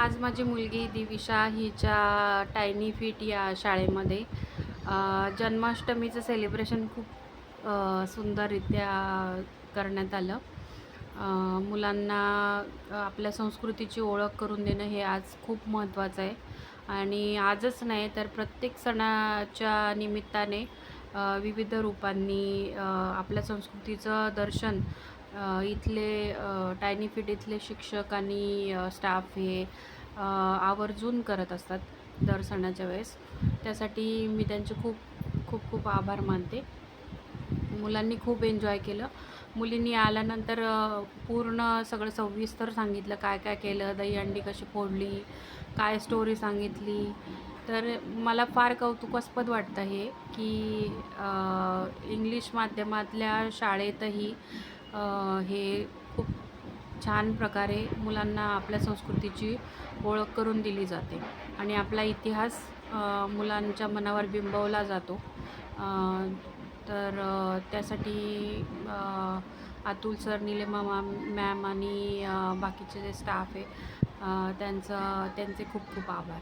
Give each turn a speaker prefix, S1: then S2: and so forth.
S1: आज माझी मुलगी दिविशा हिच्या टायनी फीट या शाळेमध्ये जन्माष्टमीचं सेलिब्रेशन खूप सुंदररित्या करण्यात आलं. मुलांना आपल्या संस्कृतीची ओळख करून देणं हे आज खूप महत्त्वाचं आहे आणि आजच नाही तर प्रत्येक सणाच्या निमित्ताने विविध रूपांनी आपल्या संस्कृतीचं दर्शन इथले टायनी फीट इथले शिक्षक आणि स्टाफ हे आवर्जून करत असतात दर सणाच्या वेळेस. त्यासाठी मी त्यांचे खूप खूप खूप आभार मानते. मुलांनी खूप एन्जॉय केलं. मुलींनी आल्यानंतर पूर्ण सगळं सविस्तर सांगितलं, काय काय केलं, दहीहंडी कशी फोडली, काय स्टोरी सांगितली. तर मला फार कौतुकास्पद वाटतं हे, की इंग्लिश माध्यमातल्या शाळेतही हे खूप छान प्रकारे मुलांना आपल्या संस्कृतीची ओळख करून दिली जाते आणि आपला इतिहास मुलांच्या मनावर बिंबवला जातो. तर त्यासाठी अतुल सर, निलिमा मॅम आणि बाकीचे जे स्टाफ आहे त्यांचे खूप खूप आभार.